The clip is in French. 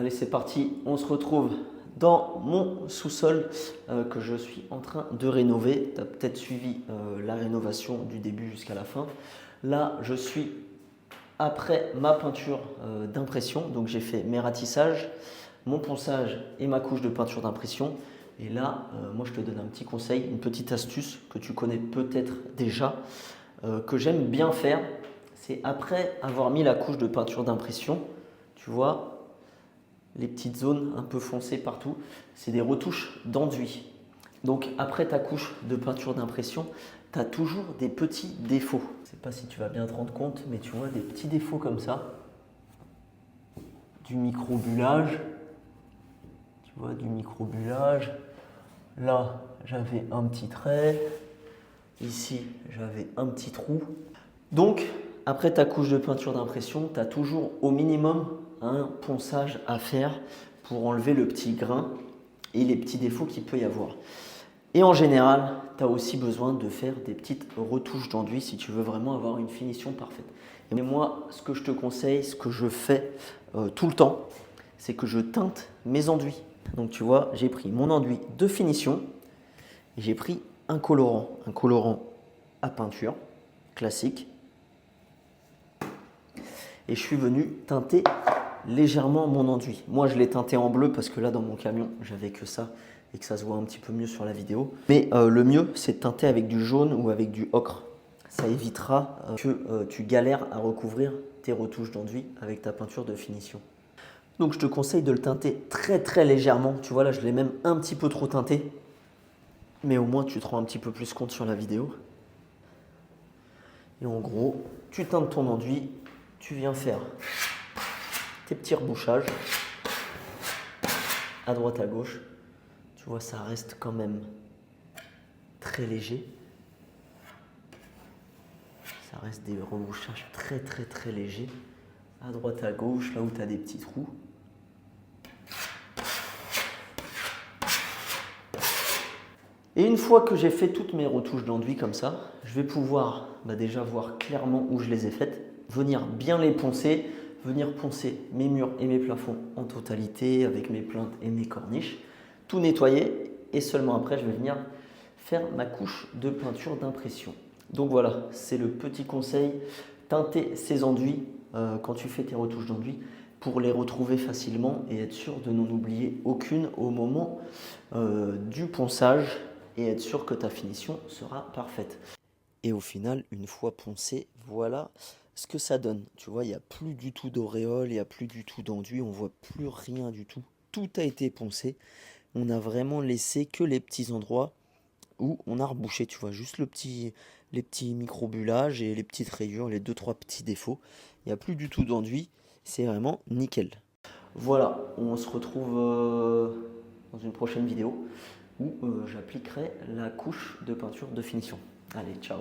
Allez, c'est parti, on se retrouve dans mon sous-sol que je suis en train de rénover. Tu as peut-être suivi la rénovation du début jusqu'à la fin. Là, je suis après ma peinture d'impression. Donc, j'ai fait mes ratissages, mon ponçage et ma couche de peinture d'impression. Et là, moi, je te donne un petit conseil, une petite astuce que tu connais peut-être déjà, que j'aime bien faire. C'est après avoir mis la couche de peinture d'impression, tu vois, les petites zones un peu foncées partout, c'est des retouches d'enduit. Donc après ta couche de peinture d'impression, tu as toujours des petits défauts. Je ne sais pas si tu vas bien te rendre compte, mais tu vois des petits défauts comme ça. Du microbullage. Tu vois, du microbullage. Là, j'avais un petit trait. Ici, j'avais un petit trou. Donc, après ta couche de peinture d'impression, tu as toujours au minimum un ponçage à faire pour enlever le petit grain et les petits défauts qu'il peut y avoir. Et en général, tu as aussi besoin de faire des petites retouches d'enduit si tu veux vraiment avoir une finition parfaite. Et moi, ce que je te conseille, ce que je fais tout le temps, c'est que je teinte mes enduits. Donc tu vois, j'ai pris mon enduit de finition et j'ai pris un colorant à peinture classique. Et je suis venu teinter légèrement mon enduit. Moi, je l'ai teinté en bleu parce que là, dans mon camion, j'avais que ça et que ça se voit un petit peu mieux sur la vidéo. Mais le mieux, c'est de teinter avec du jaune ou avec du ocre. Ça évitera que tu galères à recouvrir tes retouches d'enduit avec ta peinture de finition. Donc, je te conseille de le teinter très légèrement. Tu vois, là, je l'ai même un petit peu trop teinté. Mais au moins, tu te rends un petit peu plus compte sur la vidéo. Et en gros, tu teintes ton enduit, tu viens faire tes petits rebouchages à droite à gauche. Tu vois, ça reste quand même très léger. Ça reste des rebouchages très légers. À droite à gauche, là où tu as des petits trous. Et une fois que j'ai fait toutes mes retouches d'enduit comme ça, je vais pouvoir déjà voir clairement où je les ai faites, venir bien les poncer, venir poncer mes murs et mes plafonds en totalité avec mes plinthes et mes corniches, tout nettoyer et seulement après je vais venir faire ma couche de peinture d'impression. Donc voilà, c'est le petit conseil, teinter ces enduits quand tu fais tes retouches d'enduit pour les retrouver facilement et être sûr de n'en oublier aucune au moment du ponçage et être sûr que ta finition sera parfaite. Et au final, une fois poncé, voilà ce que ça donne. Tu vois, il n'y a plus du tout d'auréole, il n'y a plus du tout d'enduit, on voit plus rien du tout. Tout a été poncé. On a vraiment laissé que les petits endroits où on a rebouché, tu vois, juste les petits microbullages et les petites rayures, les 2-3 petits défauts. Il n'y a plus du tout d'enduit, c'est vraiment nickel. Voilà, on se retrouve dans une prochaine vidéo où j'appliquerai la couche de peinture de finition. Allez, ciao!